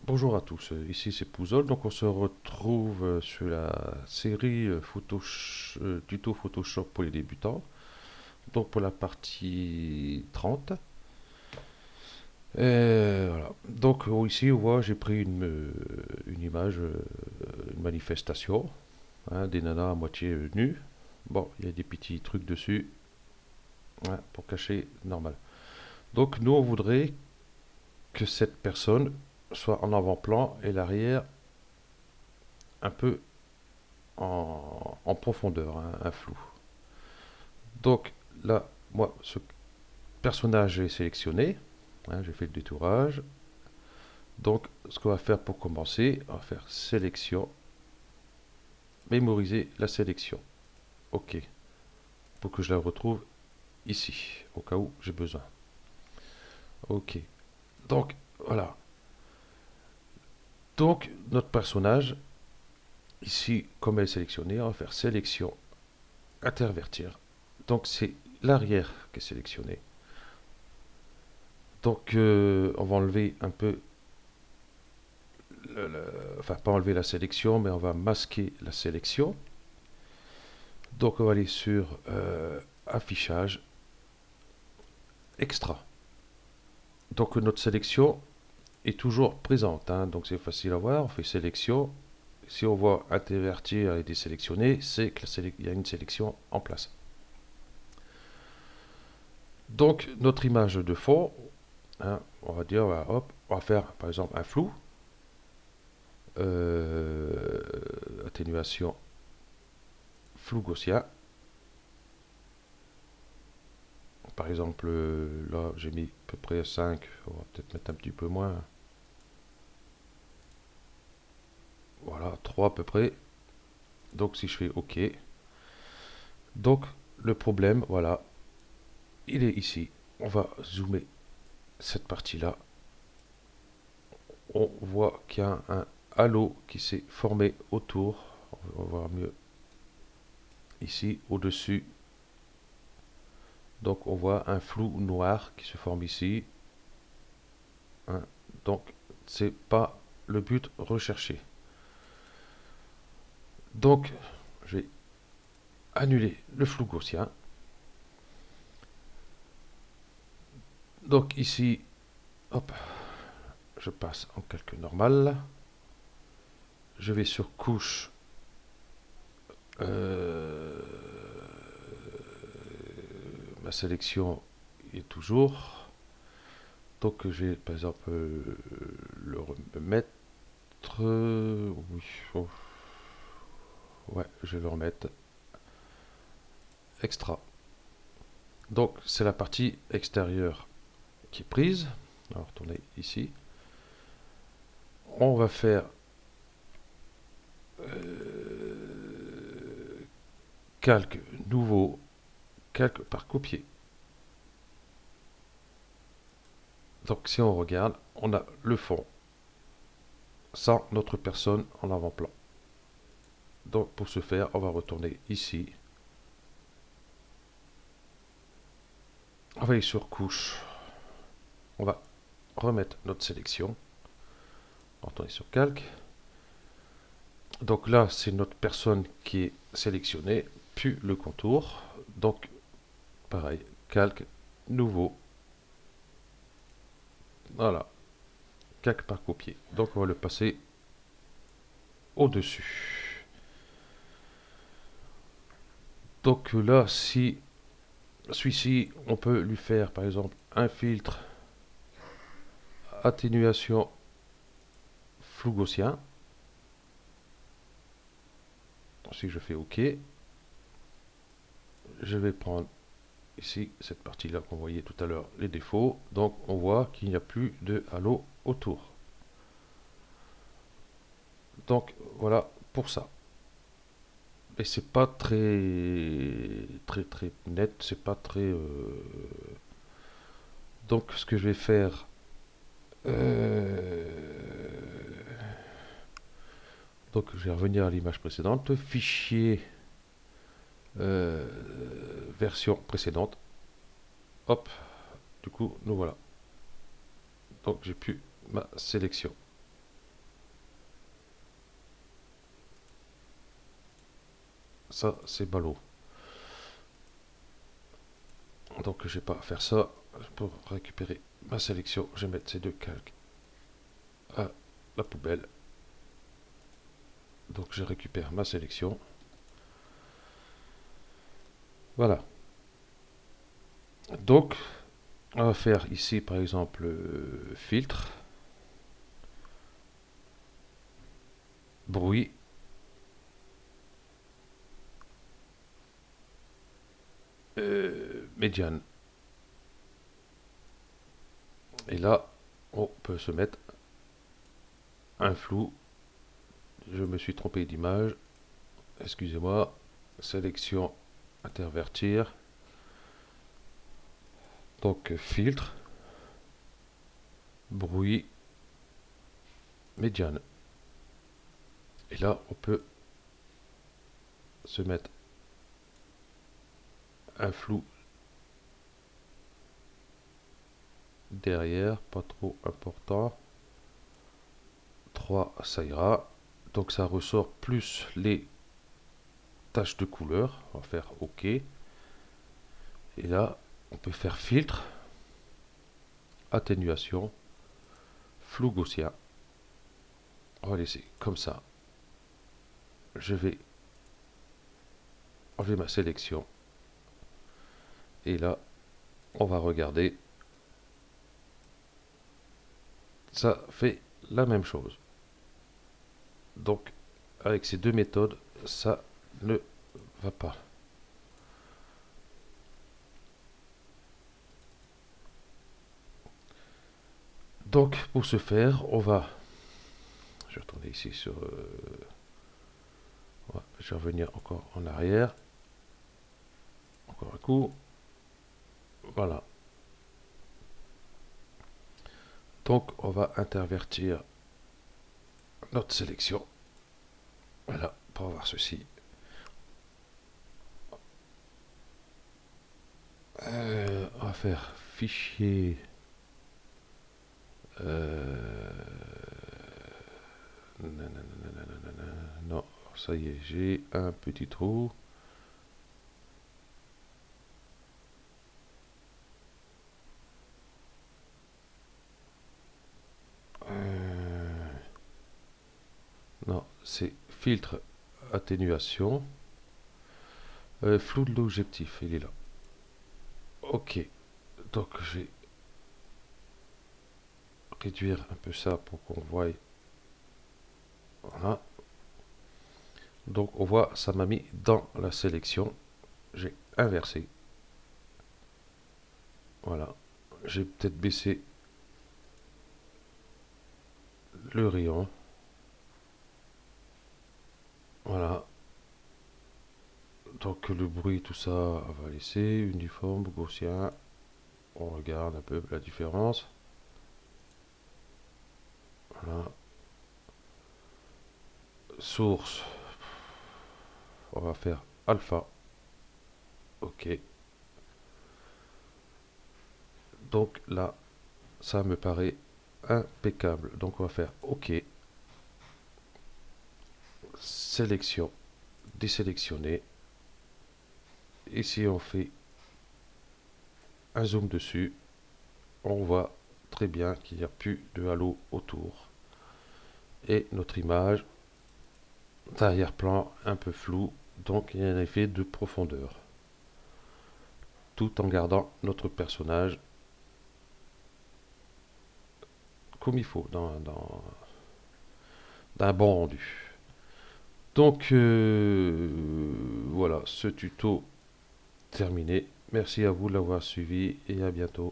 Bonjour à tous, ici c'est Pouzol, donc on se retrouve sur la série tuto Photoshop pour les débutants, donc pour la partie 30. Et voilà. Donc ici on voit j'ai pris une image, une manifestation, hein, des nanas à moitié nues. Bon, il y a des petits trucs dessus, hein, pour cacher normal. Donc nous on voudrait que cette personne soit en avant-plan et l'arrière un peu en profondeur, hein, un flou. Donc là, moi, ce personnage est sélectionné, hein, j'ai fait le détourage. Donc ce qu'on va faire pour commencer, on va faire sélection, mémoriser la sélection. OK, pour que je la retrouve ici, au cas où j'ai besoin. OK, donc voilà. Donc notre personnage, ici, comme elle est sélectionnée, on va faire sélection, intervertir. Donc c'est l'arrière qui est sélectionné. Donc on va enlever un peu enfin pas enlever la sélection, mais on va masquer la sélection. Donc on va aller sur affichage, extra. Donc notre sélection est toujours présente, hein, donc c'est facile à voir. On fait sélection. Si on voit intervertir et désélectionner, c'est qu'il y a une sélection en place. Donc notre image de fond, hein, on va dire, hop, on va faire par exemple un flou, atténuation, flou gaussien. Par exemple, là, j'ai mis à peu près 5. On va peut-être mettre un petit peu moins. Voilà, 3 à peu près. Donc, si je fais OK. Donc, le problème, voilà, il est ici. On va zoomer cette partie-là. On voit qu'il y a un halo qui s'est formé autour. On va voir mieux ici, au-dessus. Donc, on voit un flou noir qui se forme ici, hein. Donc, c'est pas le but recherché. Donc, je vais annuler le flou gaussien. Donc ici, hop, je passe en calque normal. Je vais sur couche. euh, Ma sélection est toujours. Donc je vais par exemple le remettre. Oui, oh, ouais, je vais le remettre. Extra. Donc c'est la partie extérieure qui est prise. Alors retournez ici. On va faire calque nouveau, calque par copier. Donc si on regarde, on a le fond sans notre personne en avant-plan. Donc pour ce faire, on va retourner ici. On va aller sur couche. On va remettre notre sélection. On va retourner sur calque. Donc là, c'est notre personne qui est sélectionnée, puis le contour. Donc pareil, calque, nouveau. Voilà, calque par copier. Donc on va le passer au-dessus. Donc là, si celui-ci, on peut lui faire par exemple un filtre, atténuation, flou gaussien. Si je fais OK, je vais prendre ici cette partie-là qu'on voyait tout à l'heure, les défauts. Donc on voit qu'il n'y a plus de halo autour. Donc voilà pour ça. Et c'est pas très net, c'est pas très. Donc ce que je vais faire, donc je vais revenir à l'image précédente, fichier, euh, version précédente. Hop, du coup nous voilà. Donc j'ai plus ma sélection. Ça, c'est ballot. Donc, je vais pas faire ça. Pour récupérer ma sélection, je vais mettre ces deux calques à la poubelle. Donc, je récupère ma sélection. Voilà. Donc, on va faire ici, par exemple, filtre, bruit, médiane. Et là, on peut se mettre un flou. Je me suis trompé d'image. Excusez-moi. Sélection, intervertir. Donc, filtre, bruit, médiane. Et là, on peut se mettre un flou derrière, pas trop important. 3, ça ira. Donc ça ressort plus les taches de couleur. On va faire OK. Et là, on peut faire filtre, atténuation, flou gaussien. On va laisser comme ça. Je vais enlever ma sélection. Et là, on va regarder. Ça fait la même chose. Donc, avec ces deux méthodes, ça ne va pas. Donc, pour ce faire, je vais retourner ici sur... je vais revenir encore en arrière. Encore un coup. Voilà. Donc, on va intervertir notre sélection. Voilà, pour avoir ceci. On va faire fichier. Non, ça y est, j'ai un petit trou. Non, c'est filtre atténuation. Flou de l'objectif, il est là. Ok, donc je vais réduire un peu ça pour qu'on voie. Voilà. Donc on voit, ça m'a mis dans la sélection. J'ai inversé. Voilà. J'ai peut-être baissé le rayon. Voilà. Donc le bruit, tout ça, on va laisser. Uniforme, gaussien. On regarde un peu la différence. Voilà. Source. On va faire alpha. Ok. Donc là, ça me paraît impeccable. Donc on va faire OK. Sélection. Désélectionner. Ici on fait un zoom dessus. On voit très bien qu'il n'y a plus de halo autour. Et notre image d'arrière-plan un peu flou. Donc il y a un effet de profondeur. Tout en gardant notre personnage comme il faut d'un bon rendu. Donc voilà, ce tuto terminé. Merci à vous de l'avoir suivi et à bientôt.